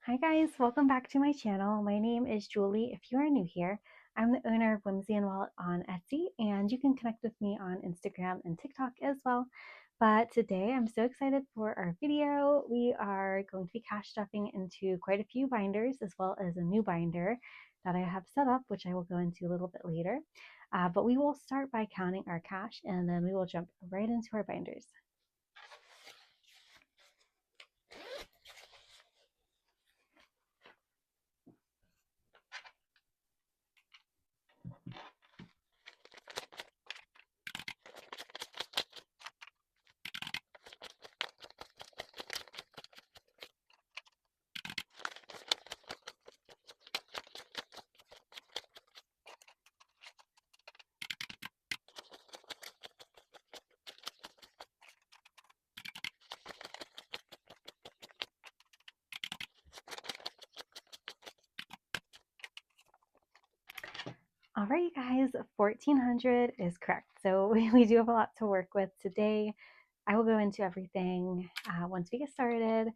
Hi guys, welcome back to my channel. My name is Julie. If you are new here, I'm the owner of Whimsy and Wallet on Etsy, and you can connect with me on Instagram and TikTok as well. But today I'm so excited for our video. We are going to be cash stuffing into quite a few binders, as well as a new binder that I have set up, which I will go into a little bit later. But we will start by counting our cash, and then we will jump right into our binders. All right, you guys, 1400 is correct. So we do have a lot to work with today. I will go into everything once we get started.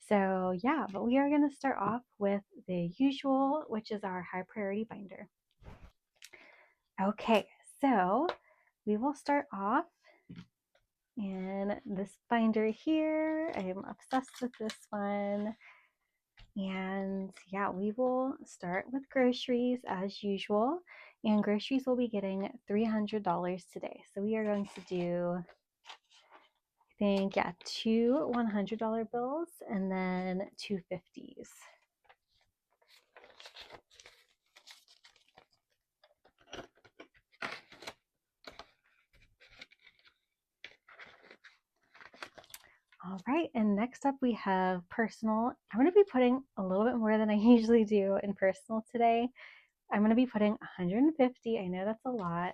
So yeah, but we are going to start off with the usual, which is our high priority binder. Okay, so we will start off in this binder here. I'm obsessed with this one. And yeah, we will start with groceries as usual. And groceries will be getting $300 today. So we are going to do, I think, yeah, two $100 bills and then two 50s. All right, and next up we have personal. I'm going to be putting a little bit more than I usually do in personal today. I'm going to be putting 150. I know that's a lot,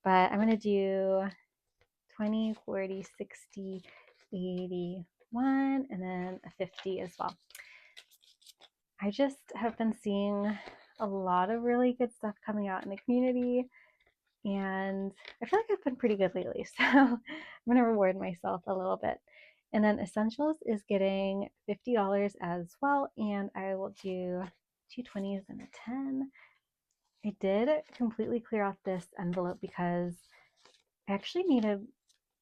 but I'm going to do 20, 40, 60, 81, and then a 50 as well. I just have been seeing a lot of really good stuff coming out in the community, and I feel like I've been pretty good lately, so I'm going to reward myself a little bit. And then Essentials is getting $50 as well, and I will do two 20s and a 10. I did completely clear out this envelope because I actually needed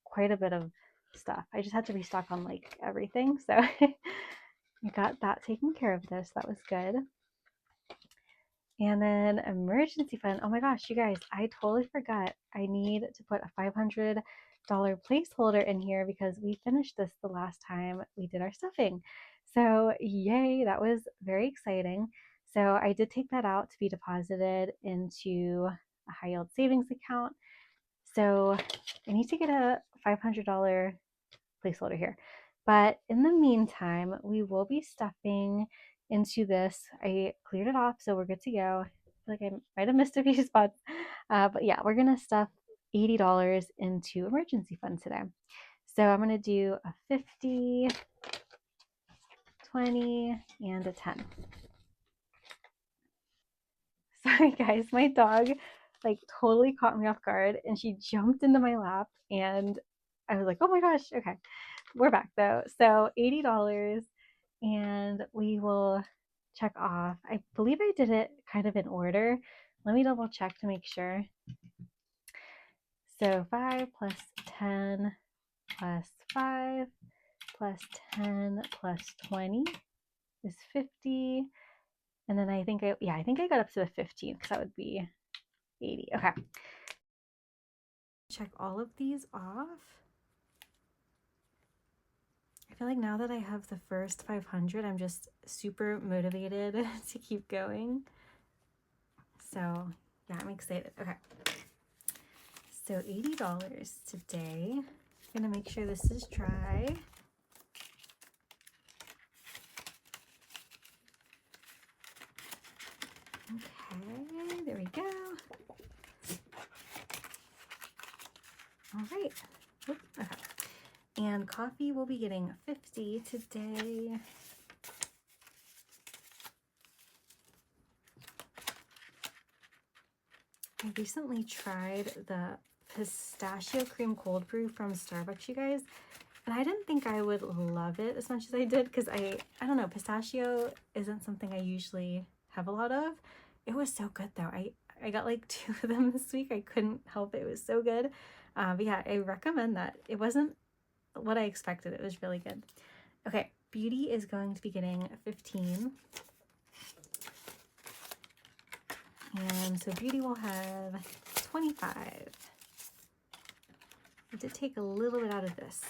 quite a bit of stuff. I just had to restock on like everything. So I got that taken care of this. That was good. And then emergency fund. Oh my gosh, you guys, I totally forgot. I need to put a $500 placeholder in here because we finished this the last time we did our stuffing. So yay, that was very exciting. So I did take that out to be deposited into a high yield savings account. So I need to get a $500 placeholder here. But in the meantime, we will be stuffing into this. I cleared it off, so we're good to go. I feel like I might have missed a few spots. But yeah, we're going to stuff $80 into emergency fund today. So I'm going to do a 50, 20, and a 10. Sorry guys, my dog like totally caught me off guard and she jumped into my lap and I was like, oh my gosh, okay. We're back though. So $80 and we will check off. I believe I did it kind of in order. Let me double check to make sure. So 5 plus 10 plus 5 plus 10 plus 20 is 50. And then I think I think I got up to the 15th because that would be 80. Okay. Check all of these off. I feel like now that I have the first 500, I'm just super motivated to keep going. So yeah, I'm excited. Okay. So $80 today. I'm gonna make sure this is dry. Okay, there we go. All right. Oops, okay. And coffee will be getting 50 today. I recently tried the pistachio cream cold brew from Starbucks, you guys. And I didn't think I would love it as much as I did because I don't know, pistachio isn't something I usually have a lot of. It was so good though. I got like 2 of them this week. I couldn't help it. It was so good. But yeah, I recommend that. It wasn't what I expected. It was really good. Okay, Beauty is going to be getting 15. And so Beauty will have 25. I did take a little bit out of this.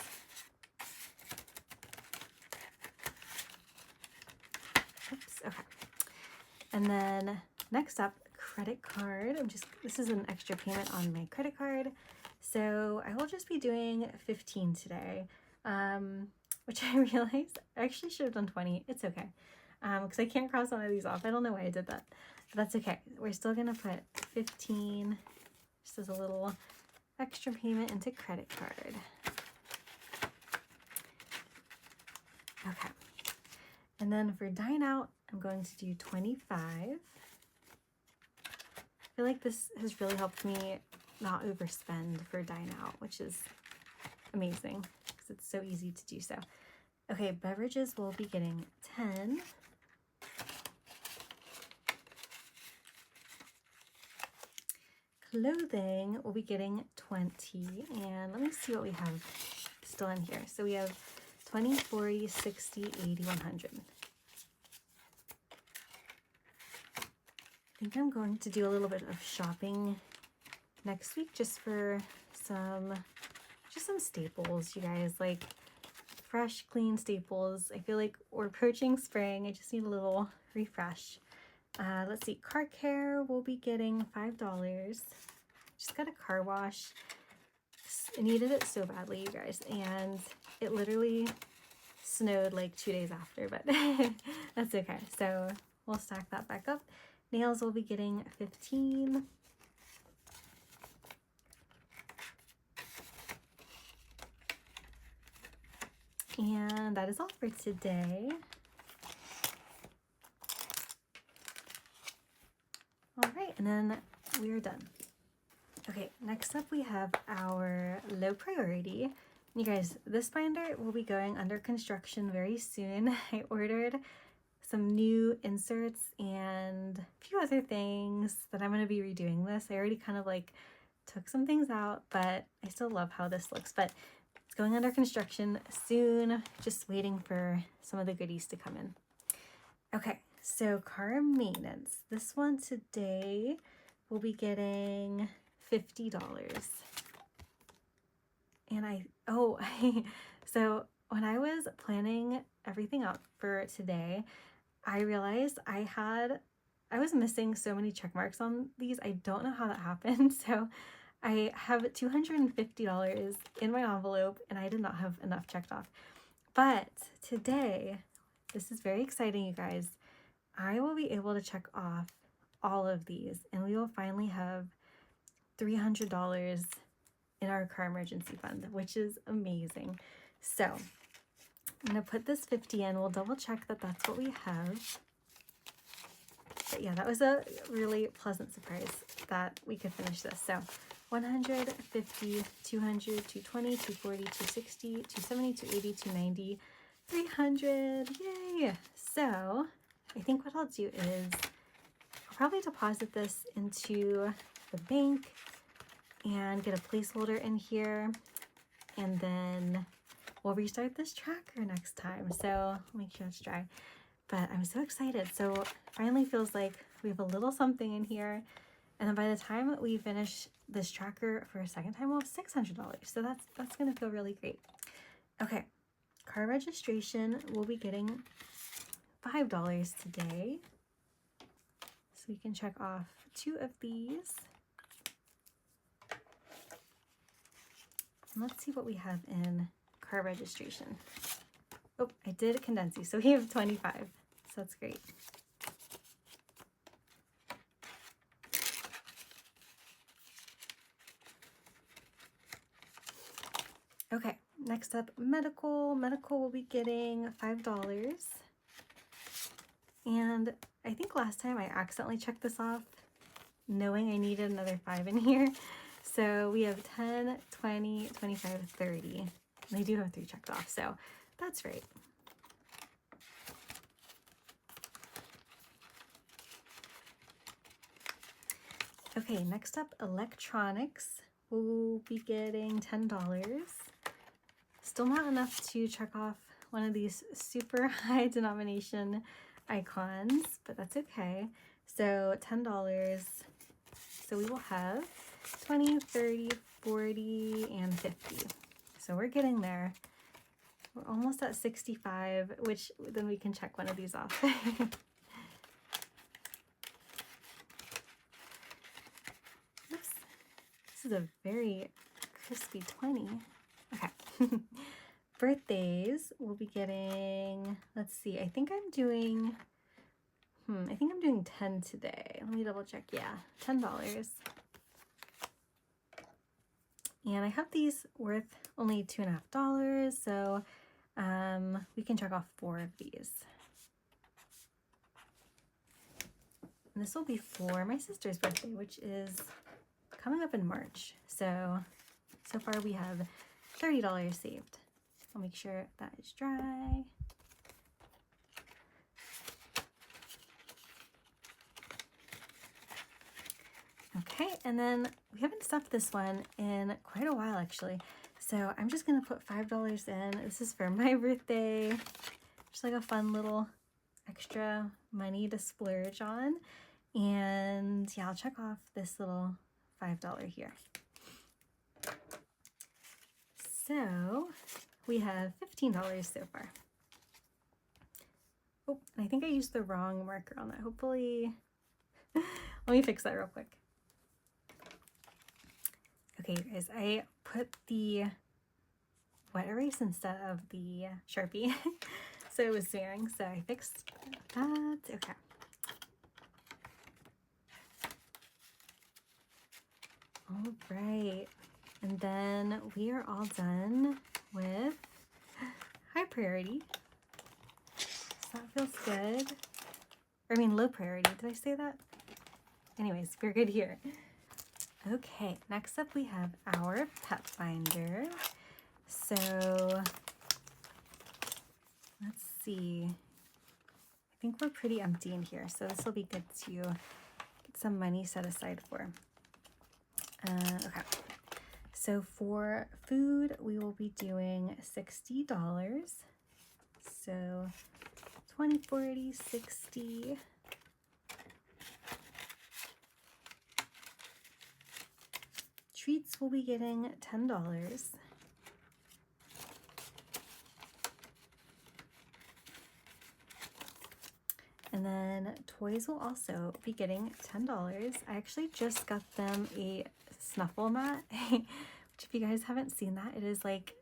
Oops, okay. And then next up, credit card. This is an extra payment on my credit card. So I will just be doing 15 today, which I realized I actually should have done 20. It's okay. Because I can't cross one of these off. I don't know why I did that, but that's okay. We're still gonna put 15 just as a little extra payment into credit card. Okay. And then for dine out, I'm going to do 25. I feel like this has really helped me not overspend for dine out, which is amazing because it's so easy to do so. Okay, beverages will be getting 10. Clothing will be getting 20. And let me see what we have still in here. So we have 20, 40, 60, 80, 100. I think I'm going to do a little bit of shopping next week just for some staples, you guys, like fresh, clean staples. I feel like we're approaching spring. I just need a little refresh. Let's see, car care will be getting $5. Just got a car wash. I needed it so badly, you guys, and it literally snowed like 2 days after, but that's okay. So we'll stack that back up. Nails will be getting 15. And that is all for today. All right, and then we're done. Okay, next up we have our low priority. You guys, this binder will be going under construction very soon. I ordered some new inserts and a few other things that I'm going to be redoing this. I already kind of like took some things out, but I still love how this looks. But it's going under construction soon, just waiting for some of the goodies to come in. Okay, so car maintenance. This one today will be getting $50. And so when I was planning everything out for today, I realized I was missing so many check marks on these. I don't know how that happened. So I have $250 in my envelope and I did not have enough checked off. But today, this is very exciting, you guys. I will be able to check off all of these and we will finally have $300 in our car emergency fund, which is amazing. So I'm going to put this 50 in. We'll double check that that's what we have. But yeah, that was a really pleasant surprise that we could finish this. So 100, 50, 200, 220, 240, 260, 270, 280, 290, 300. Yay! So I think what I'll do is I'll probably deposit this into the bank and get a placeholder in here, and then we'll restart this tracker next time. So I'll make sure it's dry. But I'm so excited. So it finally feels like we have a little something in here. And then by the time we finish this tracker for a second time, we'll have $600. So that's gonna feel really great. Okay, car registration, we'll be getting $5 today. So we can check off 2 of these. And let's see what we have in car registration. Oh, I did condense these, so we have 25. So that's great. Okay, next up, medical. Medical will be getting $5. And I think last time I accidentally checked this off, knowing I needed another 5 in here. So we have 10, 20, 25, 30. They do have 3 checked off, so that's right. Okay, next up, electronics. We'll be getting $10. Still not enough to check off one of these super high denomination icons, but that's okay. So $10. So we will have 20, 30, 40, and 50. So we're getting there. We're almost at 65, which then we can check one of these off. Oops. This is a very crispy 20. Okay. Birthdays, we'll be getting, let's see, I think I'm doing 10 today. Let me double check. Yeah, $10. And I have these worth only $2.50, so we can check off 4 of these. And this will be for my sister's birthday, which is coming up in March. So far we have $30 saved. I'll make sure that is dry. Okay, and then we haven't stuffed this one in quite a while actually. So I'm just gonna put $5 in. This is for my birthday. Just like a fun little extra money to splurge on. And yeah, I'll check off this little $5 here. So we have $15 so far. Oh, and I think I used the wrong marker on that. Hopefully, let me fix that real quick. Okay, you guys, I put the wet erase instead of the Sharpie, so it was smearing, so I fixed that. Okay. All right, and then we are all done with high priority. So that feels good. I mean, low priority. Did I say that? Anyways, we're good here. Okay, next up we have our pet finder. So let's see. I think we're pretty empty in here, so this will be good to get some money set aside for. Okay, so for food, we will be doing $60. So 20, 40, 60. Treats will be getting $10. And then toys will also be getting $10. I actually just got them a snuffle mat, which if you guys haven't seen that, it is like,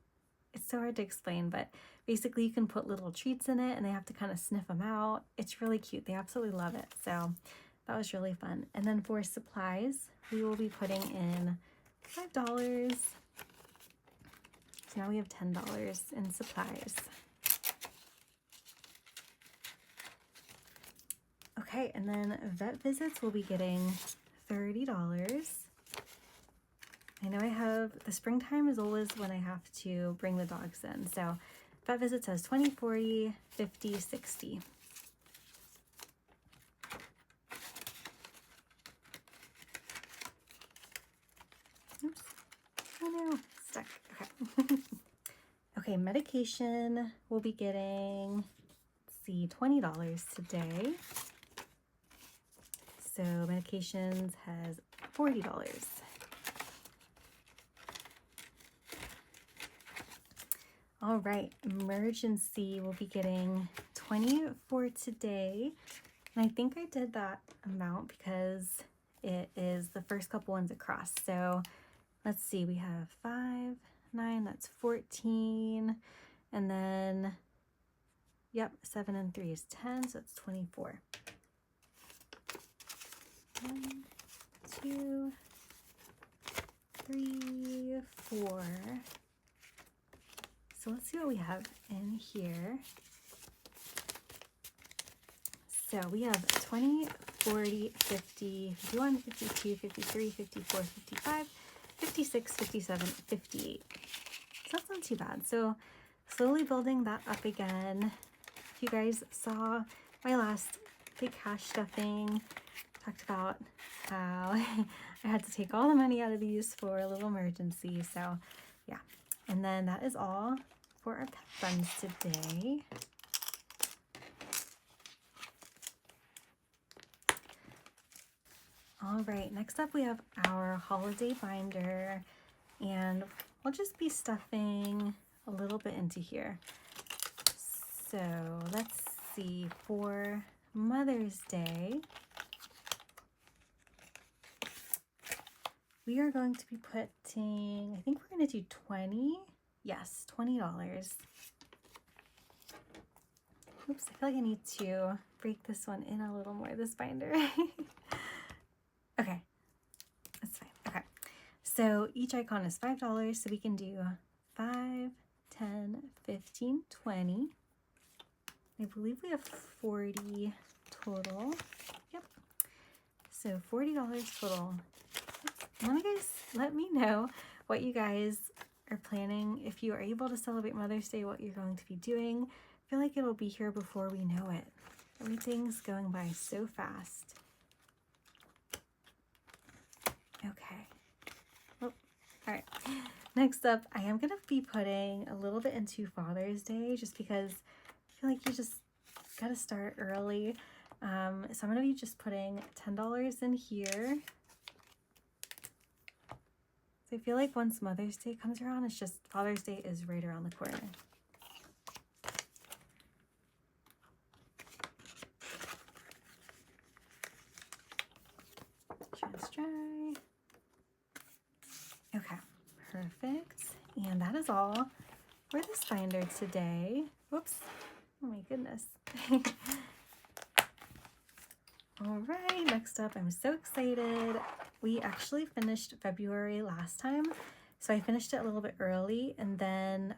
it's so hard to explain, but basically you can put little treats in it and they have to kind of sniff them out. It's really cute. They absolutely love it. So that was really fun. And then for supplies, we will be putting in $5. So now we have $10 in supplies. Okay, and then vet visits will be getting $30. I know I have, the springtime is always when I have to bring the dogs in. So vet visits has 20, 40, 50, 60. Oops. Oh no, stuck. Okay. Okay, medication will be getting, let's see, $20 today. So medications has $40. All right, emergency will be getting 20 for today. And I think I did that amount because it is the first couple ones across. So let's see, we have 5, 9, that's 14. And then, yep, 7 and 3 is 10, so that's 24. 1, 2, 3, 4. So let's see what we have in here. So we have 20, 40, 50, 51, 52, 53, 54, 55, 56, 57, 58. So that's not too bad. So slowly building that up again. If you guys saw my last big cash stuffing, talked about how I had to take all the money out of these for a little emergency. So yeah, and then that is all for our pet funds today. All right, next up we have our holiday binder, and we'll just be stuffing a little bit into here. So let's see, for Mother's Day, we are going to be putting, I think we're going to do 20. Yes, $20. Oops, I feel like I need to break this one in a little more, this binder. Okay, that's fine. Okay, so each icon is $5, so we can do 5, 10, 15, 20. I believe we have 40 total. Yep. So $40 total. Why don't you guys let me know what you guys are planning. If you are able to celebrate Mother's Day, what you're going to be doing. I feel like it'll be here before we know it. Everything's going by so fast. Okay. Oh, all right. Next up, I am going to be putting a little bit into Father's Day just because I feel like you just got to start early. So I'm going to be just putting $10 in here. So I feel like once Mother's Day comes around, it's just Father's Day is right around the corner. Just dry. Okay, perfect. And that is all for this binder today. Whoops. Oh my goodness. All right, next up, I'm so excited. We actually finished February last time, so I finished it a little bit early, and then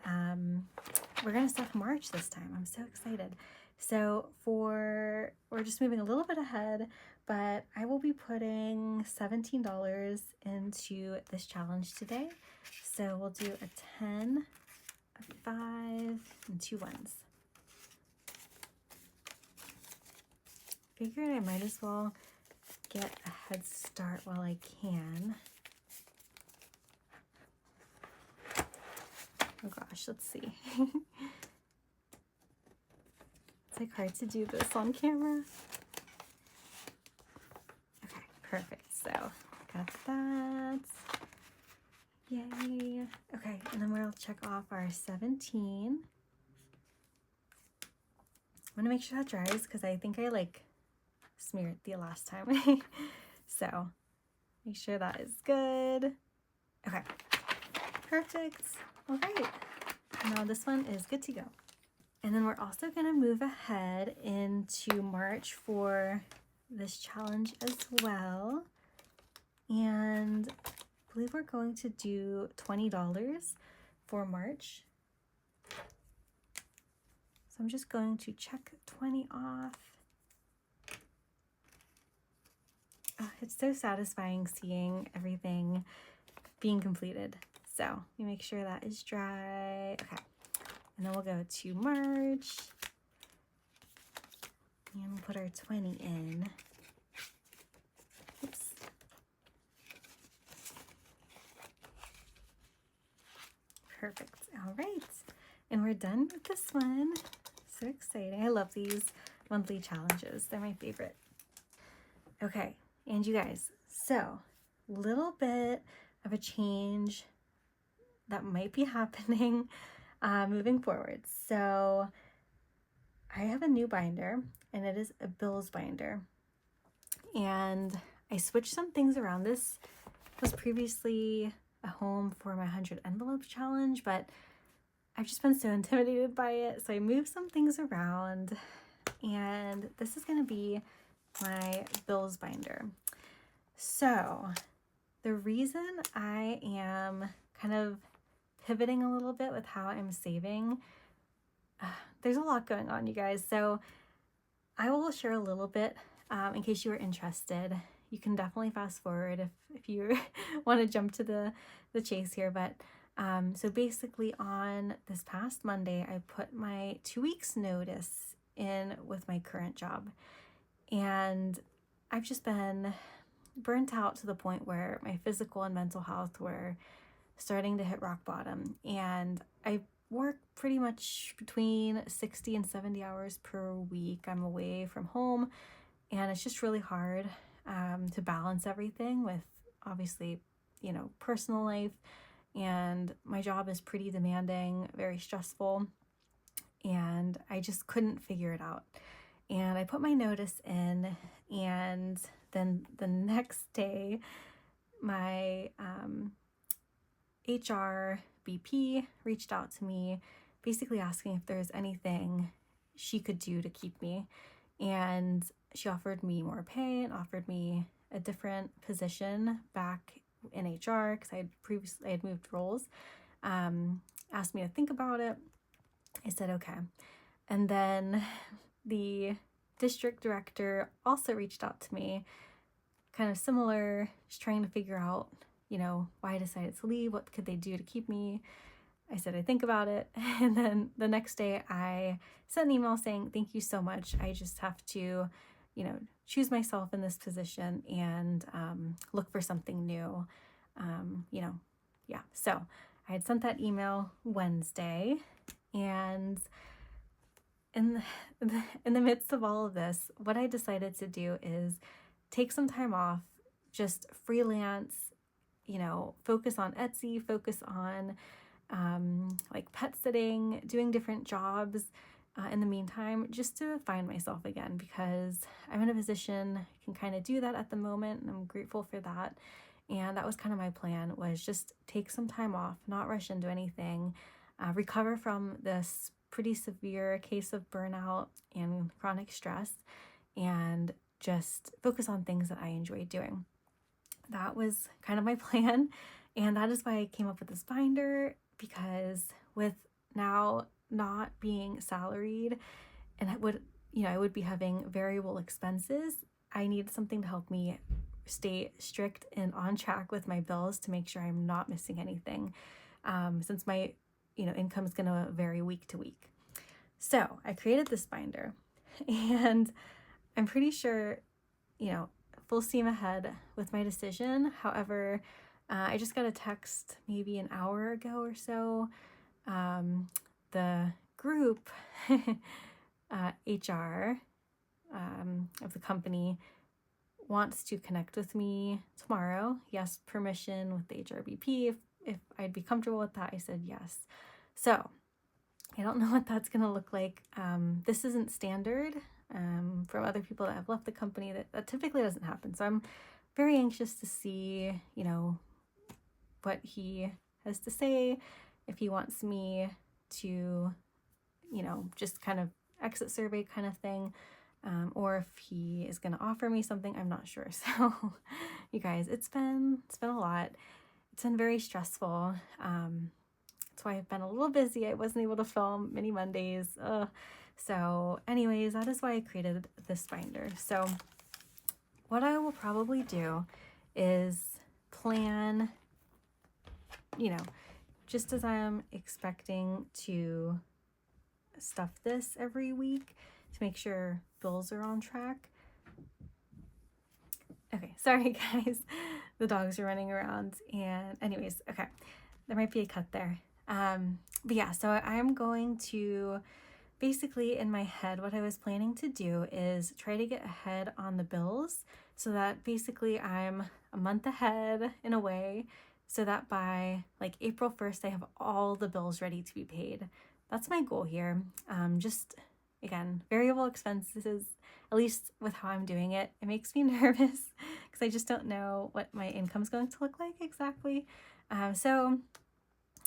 we're gonna stuff March this time. I'm so excited. So we're just moving a little bit ahead, but I will be putting $17 into this challenge today. So we'll do a 10, a 5, and 2 ones. Figured I might as well get a head start while I can. Oh gosh, let's see. It's like hard to do this on camera. Okay, perfect. So got that. Yay. Okay, and then we'll check off our 17. I want to make sure that dries because I think I smeared the last time. So make sure that is good. Okay, perfect. All right, now this one is good to go. And then we're also going to move ahead into March for this challenge as well. And I believe we're going to do $20 for March. So I'm just going to check 20 off. Oh, it's so satisfying seeing everything being completed. So we make sure that is dry. Okay. And then we'll go to March. And we'll put our 20 in. Oops. Perfect. All right. And we're done with this one. So exciting. I love these monthly challenges. They're my favorite. Okay. And you guys, so little bit of a change that might be happening moving forward. So I have a new binder, and it is a bills binder. And I switched some things around. This was previously a home for my 100 envelope challenge, but I've just been so intimidated by it. So I moved some things around, and this is going to be my bills binder. So the reason I am kind of pivoting a little bit with how I'm saving, there's a lot going on, you guys. So I will share a little bit in case you are interested. You can definitely fast forward if you want to jump to the chase here, but So basically on this past Monday, I put my 2 weeks notice in with my current job. And I've just been burnt out to the point where my physical and mental health were starting to hit rock bottom. And I work pretty much between 60 and 70 hours per week. I'm away from home, and it's just really hard to balance everything with, obviously, personal life. And my job is pretty demanding, very stressful, and I just couldn't figure it out. And I put my notice in, and then the next day, my HR BP reached out to me, basically asking if there's anything she could do to keep me. And she offered me more pay and offered me a different position back in HR, because I had moved roles. Asked me to think about it. I said okay. And then the district director also reached out to me, kind of similar, just trying to figure out, why I decided to leave, what could they do to keep me. I said I'd think about it. And then the next day I sent an email saying, thank you so much. I just have to, choose myself in this position and look for something new. So I had sent that email Wednesday, and in the midst of all of this, what I decided to do is take some time off, just freelance, focus on Etsy, focus on like pet sitting, doing different jobs in the meantime, just to find myself again, because I'm in a position I can kind of do that at the moment, and I'm grateful for that. And that was kind of my plan, was just take some time off, not rush into anything, recover from this pretty severe case of burnout and chronic stress, and just focus on things that I enjoy doing. That was kind of my plan, and that is why I came up with this binder, because with now not being salaried, and I would be having variable expenses, I needed something to help me stay strict and on track with my bills, to make sure I'm not missing anything, since my income is going to vary week to week. So I created this binder, and I'm pretty sure, full steam ahead with my decision. However, I just got a text maybe an hour ago or so. The group HR of the company wants to connect with me tomorrow. Yes, permission with the HRBP. If I'd be comfortable with that, I said yes. So I don't know what that's going to look like. This isn't standard from other people that have left the company. That typically doesn't happen. So I'm very anxious to see, what he has to say, if he wants me to, just kind of exit survey kind of thing, or if he is going to offer me something. I'm not sure. So you guys, it's been a lot. It's been very stressful. That's why I've been a little busy. I wasn't able to film many Mondays. So anyways, that is why I created this binder. So what I will probably do is plan, just as I'm expecting to stuff this every week to make sure bills are on track. Okay, sorry guys, the dogs are running around, and anyways, okay, there might be a cut there. But yeah, so I'm going to, basically in my head, what I was planning to do is try to get ahead on the bills, so that basically I'm a month ahead in a way, so that by like April 1st, I have all the bills ready to be paid. That's my goal here. Just, again, variable expenses, at least with how I'm doing it, it makes me nervous because I just don't know what my income's going to look like exactly. So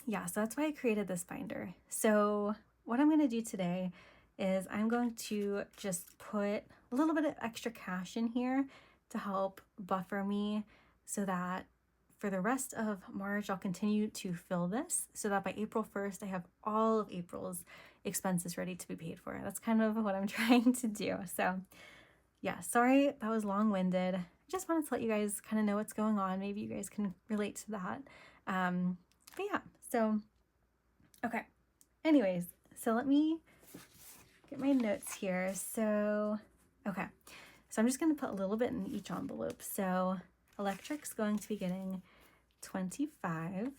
that's why I created this binder. So what I'm going to do today is I'm going to just put a little bit of extra cash in here to help buffer me, so that for the rest of March, I'll continue to fill this, so that by April 1st, I have all of April's expenses ready to be paid for. That's kind of what I'm trying to do. So yeah, sorry that was long-winded. I just wanted to let you guys kind of know what's going on. Maybe you guys can relate to that. But yeah, So, okay. Anyways, so let me get my notes here. So, okay. So I'm just going to put a little bit in each envelope. So electric's going to be getting 25.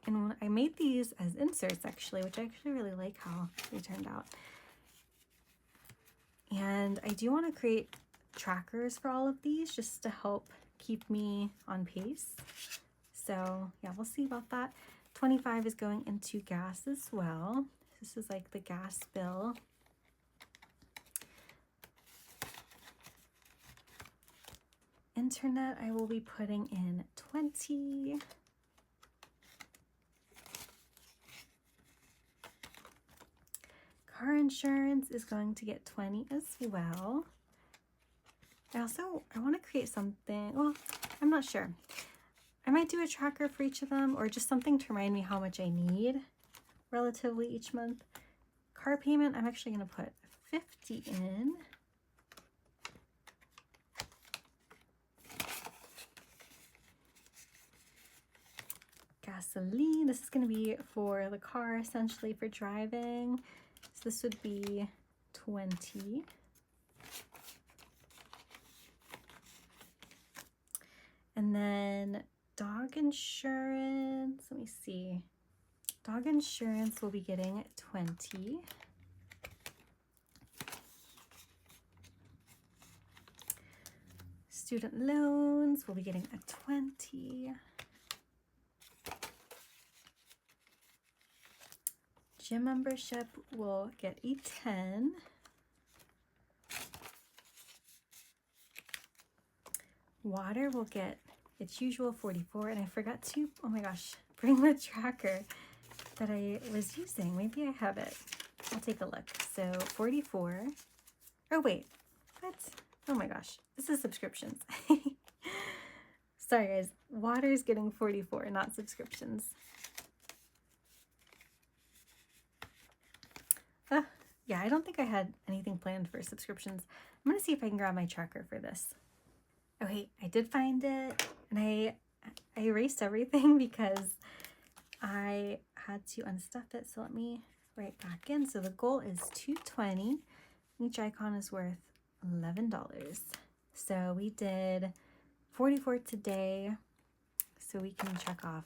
And I made these as inserts actually, which I actually really like how they turned out. And I do want to create trackers for all of these just to help keep me on pace. So yeah, we'll see about that. 25 is going into gas as well. This is like the gas bill. Internet, I will be putting in 20. Car insurance is going to get 20 as well. I want to create something, well, I'm not sure. I might do a tracker for each of them or just something to remind me how much I need relatively each month. Car payment, I'm actually going to put 50 in. Gasoline, this is going to be for the car, essentially for driving. So this would be 20. And then dog insurance, let me see. Dog insurance will be getting 20. Student loans will be getting a 20. Gym membership will get a 10. Water will get its usual 44. And I forgot to, oh my gosh, bring the tracker that I was using. Maybe I have it. I'll take a look. So 44. Oh wait, what? Oh my gosh, this is subscriptions. Sorry guys, water is getting 44, not subscriptions. Yeah, I don't think I had anything planned for subscriptions. I'm gonna see if I can grab my tracker for this. Oh wait, I did find it, and I erased everything because I had to unstuff it. So let me write back in. So the goal is 220. Each icon is worth $11. So we did 44 today. So we can check off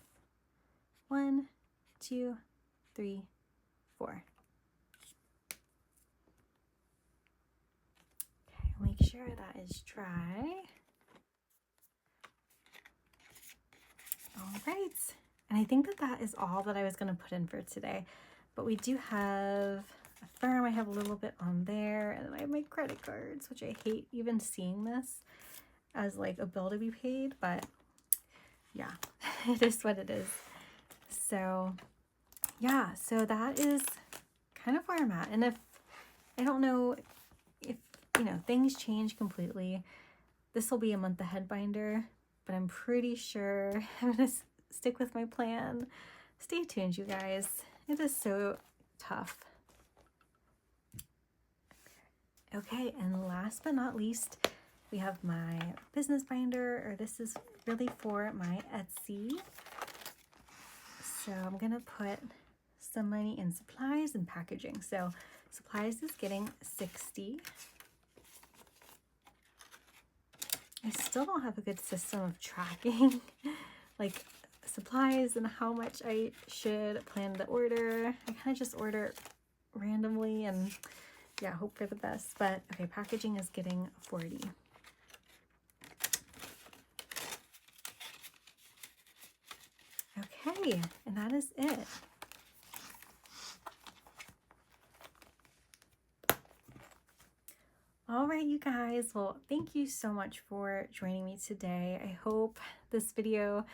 1, 2, 3, 4. Make sure that is dry. All right, and I think that is all that I was going to put in for today, but we do have a firm. I have a little bit on there, and then I have my credit cards, which I hate even seeing this as like a bill to be paid, but yeah, it is what it is. So yeah, so that is kind of where I'm at. And if I don't know if things change completely, this will be a month ahead binder, but I'm pretty sure I'm gonna stick with my plan. Stay tuned, you guys. It is so tough. Okay, and last but not least, we have my business binder, or this is really for my Etsy. So I'm gonna put some money in supplies and packaging. So supplies is getting 60. I still don't have a good system of tracking like supplies and how much I should plan to order. I kind of just order randomly and yeah, hope for the best. But okay, packaging is getting 40. Okay, and that is it. All right, you guys. Well, thank you so much for joining me today. I hope this video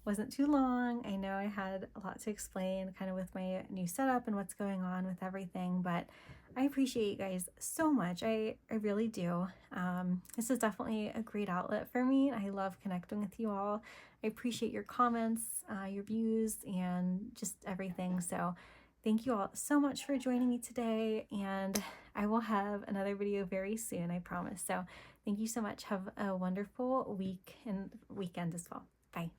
wasn't too long. I know I had a lot to explain kind of with my new setup and what's going on with everything, but I appreciate you guys so much. I really do. This is definitely a great outlet for me. I love connecting with you all. I appreciate your comments, your views, and just everything. So thank you all so much for joining me today, and I will have another video very soon, I promise. So thank you so much. Have a wonderful week and weekend as well. Bye.